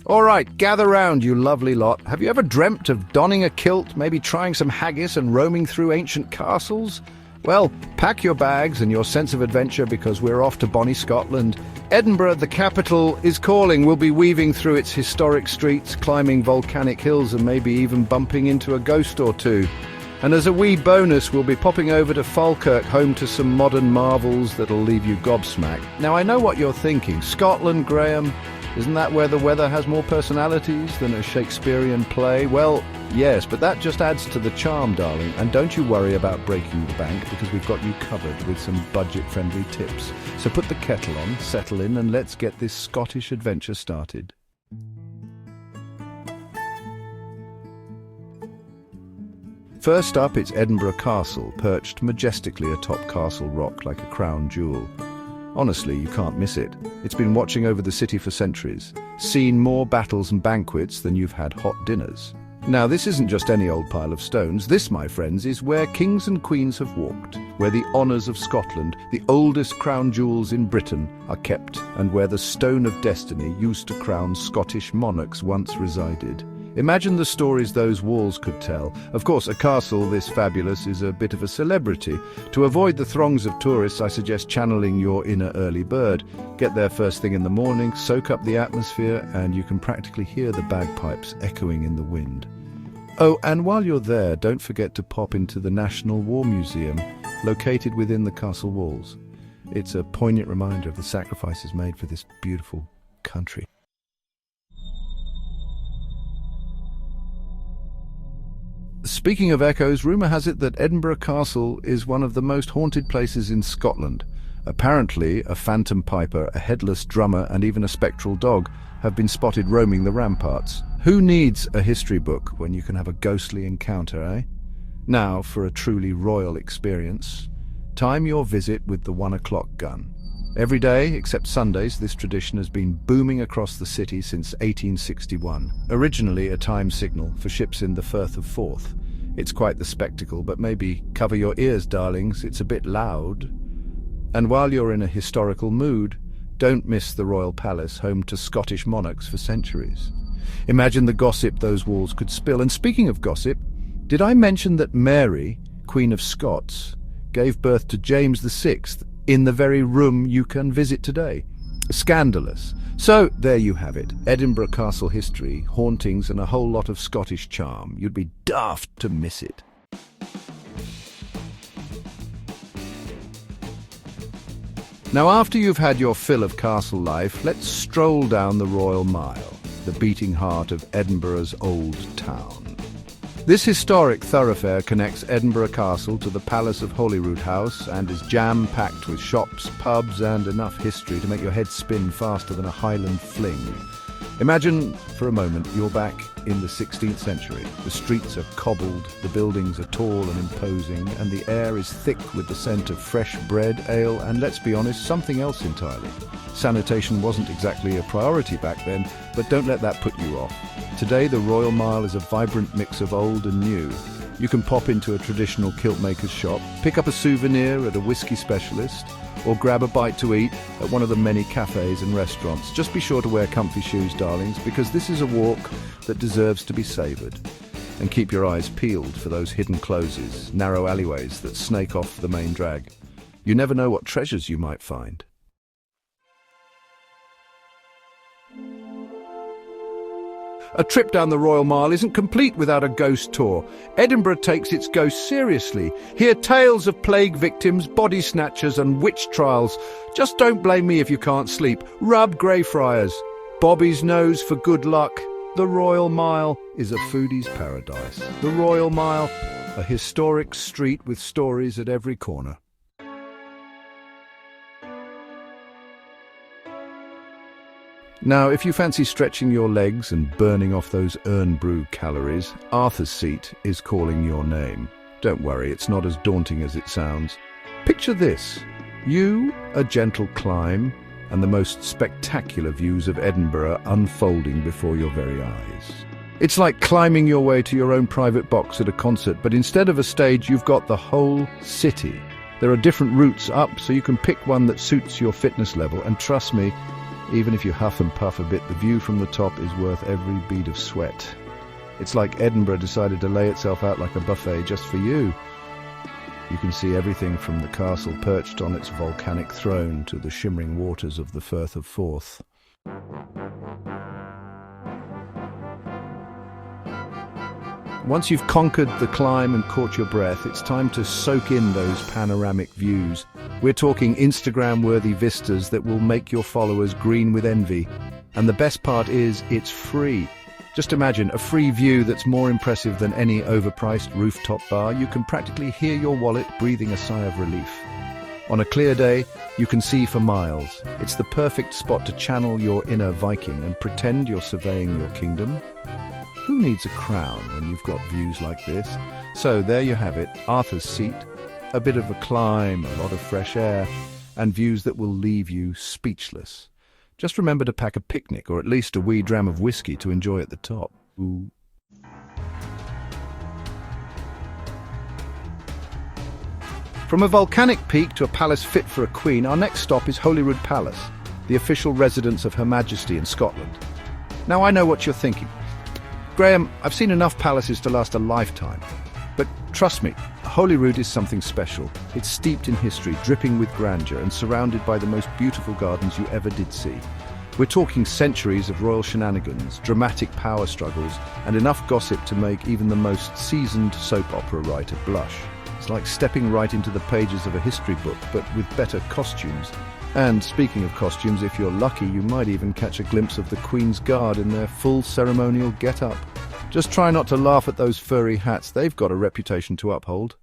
All right, gather round, you lovely lot. Have you ever dreamt of donning a kilt, maybe trying some haggis and roaming through ancient castles? Well, pack your bags and your sense of adventure because we're off to bonny Scotland. Edinburgh, the capital, is calling. We'll be weaving through its historic streets, climbing volcanic hills and maybe even bumping into a ghost or two. And as a wee bonus, we'll be popping over to Falkirk, home to some modern marvels that'll leave you gobsmacked. Now, I know what you're thinking. Scotland, Graham? Isn't that where the weather has more personalities than a Shakespearean play? Well, yes, but that just adds to the charm, darling. And don't you worry about breaking the bank, because we've got you covered with some budget-friendly tips. So put the kettle on, settle in, and let's get this Scottish adventure started. First up, it's Edinburgh Castle, perched majestically atop Castle Rock like a crown jewel. Honestly, you can't miss it. It's been watching over the city for centuries, seen more battles and banquets than you've had hot dinners. Now, this isn't just any old pile of stones. This, my friends, is where kings and queens have walked, where the honours of Scotland, the oldest crown jewels in Britain, are kept, and where the Stone of Destiny used to crown Scottish monarchs once resided. Imagine the stories those walls could tell. Of course, a castle this fabulous is a bit of a celebrity. To avoid the throngs of tourists, I suggest channeling your inner early bird. Get there first thing in the morning, soak up the atmosphere, and you can practically hear the bagpipes echoing in the wind. Oh, and while you're there, don't forget to pop into the National War Museum, located within the castle walls. It's a poignant reminder of the sacrifices made for this beautiful country. Speaking of echoes, rumour has it that Edinburgh Castle is one of the most haunted places in Scotland. Apparently, a phantom piper, a headless drummer, and even a spectral dog have been spotted roaming the ramparts. Who needs a history book when you can have a ghostly encounter, eh? Now, for a truly royal experience, time your visit with the 1 o'clock gun. Every day, except Sundays, this tradition has been booming across the city since 1861. Originally a time signal for ships in the Firth of Forth. It's quite the spectacle, but maybe cover your ears, darlings, it's a bit loud. And while you're in a historical mood, don't miss the Royal Palace, home to Scottish monarchs for centuries. Imagine the gossip those walls could spill. And speaking of gossip, did I mention that Mary, Queen of Scots, gave birth to James VI in the very room you can visit today? Scandalous. So there you have it, Edinburgh Castle history, hauntings, and a whole lot of Scottish charm. You'd be daft to miss it. Now, after you've had your fill of castle life, let's stroll down the Royal Mile, the beating heart of Edinburgh's old town. This historic thoroughfare connects Edinburgh Castle to the Palace of Holyrood House and is jam-packed with shops, pubs, and enough history to make your head spin faster than a Highland fling. Imagine, for a moment, you're back in the 16th century. The streets are cobbled, the buildings are tall and imposing, and the air is thick with the scent of fresh bread, ale, and, let's be honest, something else entirely. Sanitation wasn't exactly a priority back then, but don't let that put you off. Today, the Royal Mile is a vibrant mix of old and new. You can pop into a traditional kilt maker's shop, pick up a souvenir at a whiskey specialist, or grab a bite to eat at one of the many cafes and restaurants. Just be sure to wear comfy shoes, darlings, because this is a walk that deserves to be savoured. And keep your eyes peeled for those hidden closes, narrow alleyways that snake off the main drag. You never know what treasures you might find. A trip down the Royal Mile isn't complete without a ghost tour. Edinburgh takes its ghosts seriously. Hear tales of plague victims, body snatchers and witch trials. Just don't blame me if you can't sleep. Rub Greyfriars. Bobby's nose for good luck. The Royal Mile is a foodie's paradise. The Royal Mile, a historic street with stories at every corner. Now, if you fancy stretching your legs and burning off those urn brew calories, Arthur's Seat is calling your name. Don't worry, it's not as daunting as it sounds. Picture this: you, a gentle climb, and the most spectacular views of Edinburgh unfolding before your very eyes. It's like climbing your way to your own private box at a concert, but instead of a stage, you've got the whole city. There are different routes up, so you can pick one that suits your fitness level, and trust me, Even if you huff and puff a bit, the view from the top is worth every bead of sweat. It's like Edinburgh decided to lay itself out like a buffet just for you. You can see everything from the castle perched on its volcanic throne to the shimmering waters of the Firth of Forth. Once you've conquered the climb and caught your breath, it's time to soak in those panoramic views. We're talking Instagram-worthy vistas that will make your followers green with envy. And the best part is, it's free. Just imagine a free view that's more impressive than any overpriced rooftop bar. You can practically hear your wallet breathing a sigh of relief. On a clear day, you can see for miles. It's the perfect spot to channel your inner Viking and pretend you're surveying your kingdom. Who needs a crown when you've got views like this? So there you have it, Arthur's Seat. A bit of a climb, a lot of fresh air, and views that will leave you speechless. Just remember to pack a picnic, or at least a wee dram of whiskey to enjoy at the top. Ooh. From a volcanic peak to a palace fit for a queen, our next stop is Holyrood Palace, the official residence of Her Majesty in Scotland. Now I know what you're thinking. Graham, I've seen enough palaces to last a lifetime. But trust me, Holyrood is something special. It's steeped in history, dripping with grandeur, and surrounded by the most beautiful gardens you ever did see. We're talking centuries of royal shenanigans, dramatic power struggles, and enough gossip to make even the most seasoned soap opera writer blush. It's like stepping right into the pages of a history book, but with better costumes. And speaking of costumes, if you're lucky, you might even catch a glimpse of the Queen's Guard in their full ceremonial get-up. Just try not to laugh at those furry hats. They've got a reputation to uphold.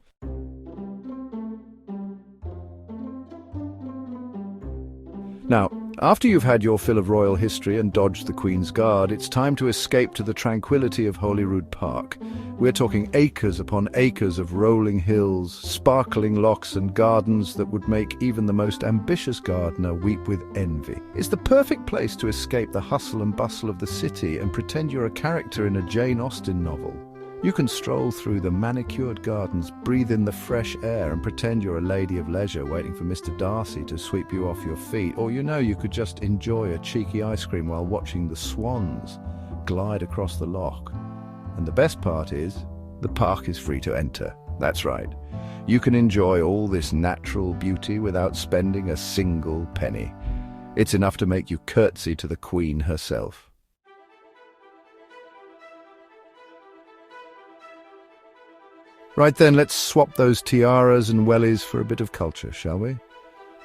Now, after you've had your fill of royal history and dodged the Queen's Guard, it's time to escape to the tranquility of Holyrood Park. We're talking acres upon acres of rolling hills, sparkling lochs and gardens that would make even the most ambitious gardener weep with envy. It's the perfect place to escape the hustle and bustle of the city and pretend you're a character in a Jane Austen novel. You can stroll through the manicured gardens, breathe in the fresh air and pretend you're a lady of leisure waiting for Mr. Darcy to sweep you off your feet. Or you could just enjoy a cheeky ice cream while watching the swans glide across the loch. And the best part is, the park is free to enter. That's right. You can enjoy all this natural beauty without spending a single penny. It's enough to make you curtsy to the Queen herself. Right then, let's swap those tiaras and wellies for a bit of culture, shall we?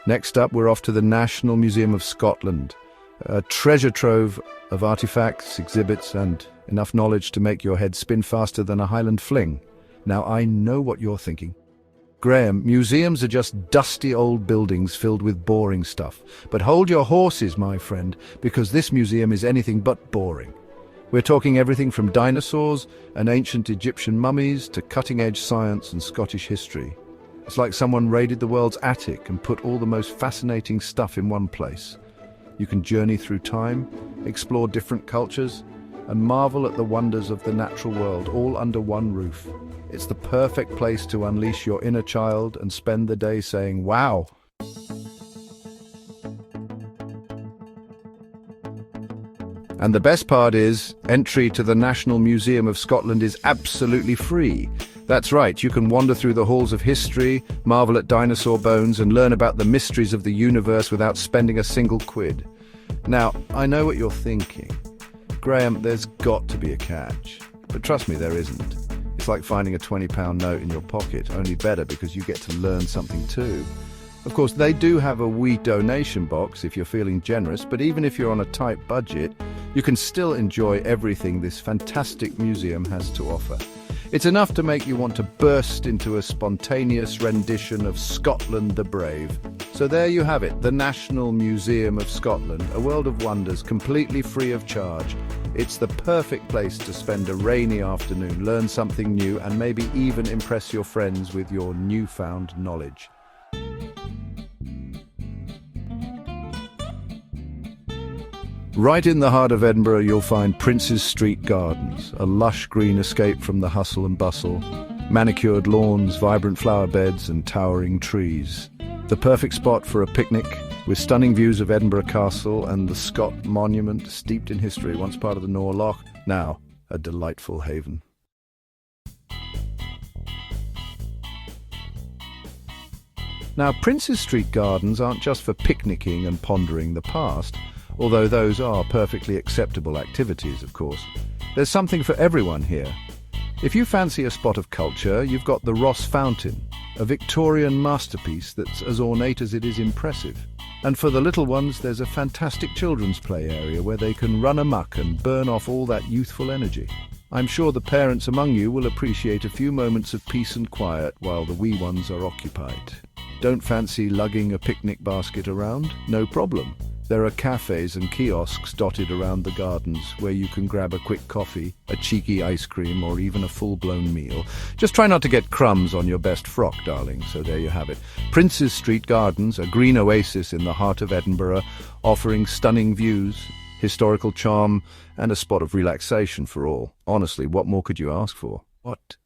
Next up, we're off to the National Museum of Scotland, a treasure trove of artifacts, exhibits, and enough knowledge to make your head spin faster than a Highland fling. Now, I know what you're thinking. Graham, museums are just dusty old buildings filled with boring stuff. But hold your horses, my friend, because this museum is anything but boring. We're talking everything from dinosaurs and ancient Egyptian mummies to cutting-edge science and Scottish history. It's like someone raided the world's attic and put all the most fascinating stuff in one place. You can journey through time, explore different cultures, and marvel at the wonders of the natural world, all under one roof. It's the perfect place to unleash your inner child and spend the day saying, "Wow!" And the best part is, entry to the National Museum of Scotland is absolutely free. That's right, you can wander through the halls of history, marvel at dinosaur bones, and learn about the mysteries of the universe without spending a single quid. Now, I know what you're thinking. Graham, there's got to be a catch. But trust me, there isn't. It's like finding a £20 note in your pocket, only better because you get to learn something too. Of course, they do have a wee donation box if you're feeling generous, but even if you're on a tight budget, you can still enjoy everything this fantastic museum has to offer. It's enough to make you want to burst into a spontaneous rendition of Scotland the Brave. So there you have it, the National Museum of Scotland, a world of wonders completely free of charge. It's the perfect place to spend a rainy afternoon, learn something new, and maybe even impress your friends with your newfound knowledge. Right in the heart of Edinburgh, you'll find Prince's Street Gardens, a lush green escape from the hustle and bustle, manicured lawns, vibrant flower beds, and towering trees. The perfect spot for a picnic, with stunning views of Edinburgh Castle and the Scott Monument, steeped in history, once part of the Nor Loch, now a delightful haven. Now, Princes Street Gardens aren't just for picnicking and pondering the past, although those are perfectly acceptable activities, of course. There's something for everyone here. If you fancy a spot of culture, you've got the Ross Fountain, a Victorian masterpiece that's as ornate as it is impressive. And for the little ones, there's a fantastic children's play area where they can run amok and burn off all that youthful energy. I'm sure the parents among you will appreciate a few moments of peace and quiet while the wee ones are occupied. Don't fancy lugging a picnic basket around? No problem. There are cafes and kiosks dotted around the gardens where you can grab a quick coffee, a cheeky ice cream, or even a full-blown meal. Just try not to get crumbs on your best frock, darling. So there you have it. Princes Street Gardens, a green oasis in the heart of Edinburgh, offering stunning views, historical charm, and a spot of relaxation for all. Honestly, what more could you ask for? What?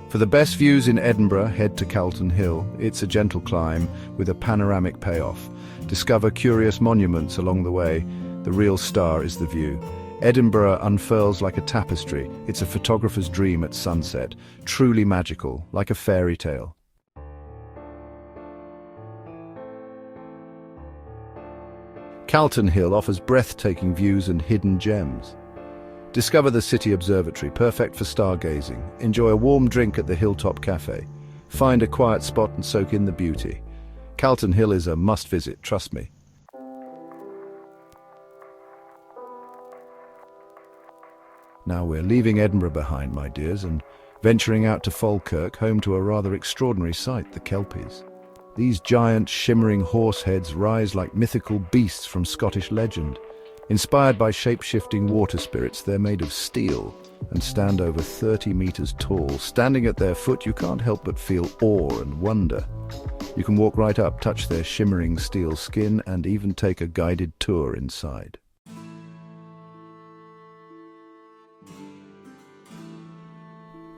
For the best views in Edinburgh, head to Calton Hill. It's a gentle climb with a panoramic payoff. Discover curious monuments along the way. The real star is the view. Edinburgh unfurls like a tapestry. It's a photographer's dream at sunset. Truly magical, like a fairy tale. Calton Hill offers breathtaking views and hidden gems. Discover the City Observatory, perfect for stargazing. Enjoy a warm drink at the Hilltop Cafe. Find a quiet spot and soak in the beauty. Calton Hill is a must-visit, trust me. Now we're leaving Edinburgh behind, my dears, and venturing out to Falkirk, home to a rather extraordinary sight, the Kelpies. These giant, shimmering horse heads rise like mythical beasts from Scottish legend. Inspired by shape-shifting water spirits, they're made of steel and stand over 30 meters tall. Standing at their foot, you can't help but feel awe and wonder. You can walk right up, touch their shimmering steel skin, and even take a guided tour inside.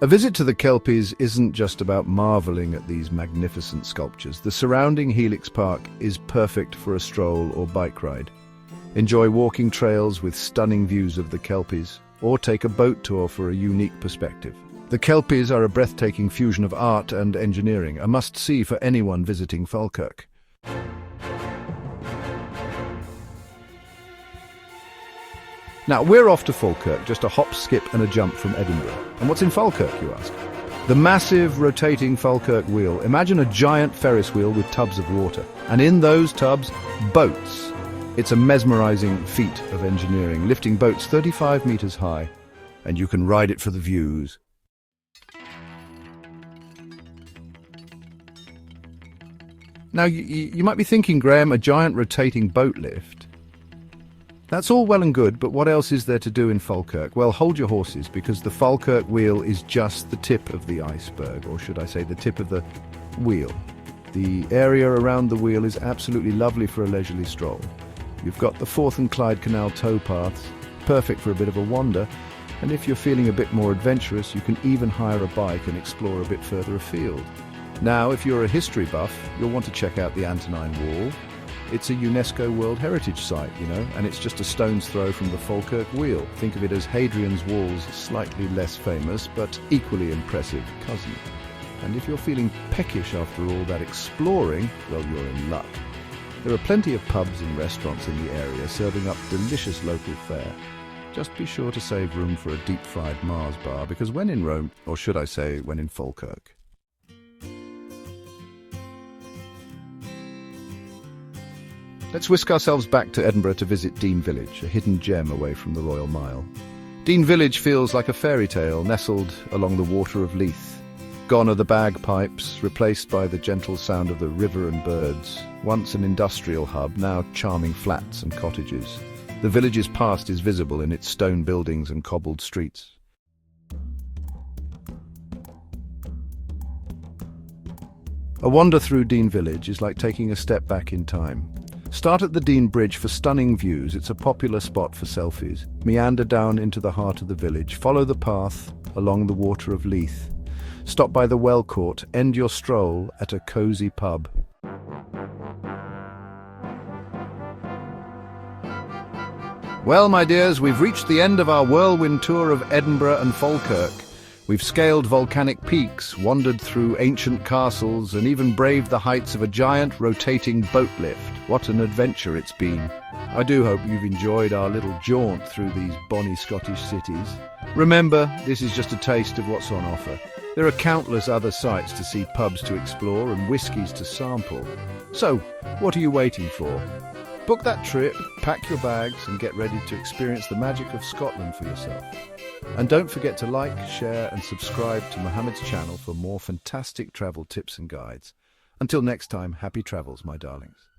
A visit to the Kelpies isn't just about marveling at these magnificent sculptures. The surrounding Helix Park is perfect for a stroll or bike ride. Enjoy walking trails with stunning views of the Kelpies, or take a boat tour for a unique perspective. The Kelpies are a breathtaking fusion of art and engineering, a must-see for anyone visiting Falkirk. Now, we're off to Falkirk, just a hop, skip and a jump from Edinburgh. And what's in Falkirk, you ask? The massive rotating Falkirk wheel. Imagine a giant Ferris wheel with tubs of water, and in those tubs, boats. It's a mesmerizing feat of engineering, lifting boats 35 meters high, and you can ride it for the views. Now, you might be thinking, Graham, a giant rotating boat lift. That's all well and good, but what else is there to do in Falkirk? Well, hold your horses, because the Falkirk wheel is just the tip of the iceberg, or should I say the tip of the wheel. The area around the wheel is absolutely lovely for a leisurely stroll. You've got the Forth and Clyde Canal towpaths, perfect for a bit of a wander, and if you're feeling a bit more adventurous, you can even hire a bike and explore a bit further afield. Now, if you're a history buff, you'll want to check out the Antonine Wall. It's a UNESCO World Heritage Site, and it's just a stone's throw from the Falkirk Wheel. Think of it as Hadrian's Wall's slightly less famous, but equally impressive cousin. And if you're feeling peckish after all that exploring, well, you're in luck. There are plenty of pubs and restaurants in the area serving up delicious local fare. Just be sure to save room for a deep-fried Mars bar, because when in Rome, or should I say, when in Falkirk. Let's whisk ourselves back to Edinburgh to visit Dean Village, a hidden gem away from the Royal Mile. Dean Village feels like a fairy tale nestled along the water of Leith. Gone are the bagpipes, replaced by the gentle sound of the river and birds. Once an industrial hub, now charming flats and cottages. The village's past is visible in its stone buildings and cobbled streets. A wander through Dean Village is like taking a step back in time. Start at the Dean Bridge for stunning views. It's a popular spot for selfies. Meander down into the heart of the village. Follow the path along the water of Leith. Stop by the Well Court, end your stroll at a cosy pub. Well, my dears, we've reached the end of our whirlwind tour of Edinburgh and Falkirk. We've scaled volcanic peaks, wandered through ancient castles, and even braved the heights of a giant rotating boat lift. What an adventure it's been. I do hope you've enjoyed our little jaunt through these bonny Scottish cities. Remember, this is just a taste of what's on offer. There are countless other sights to see, pubs to explore, and whiskies to sample. So, what are you waiting for? Book that trip, pack your bags, and get ready to experience the magic of Scotland for yourself. And don't forget to like, share, and subscribe to Mohammed's channel for more fantastic travel tips and guides. Until next time, happy travels, my darlings.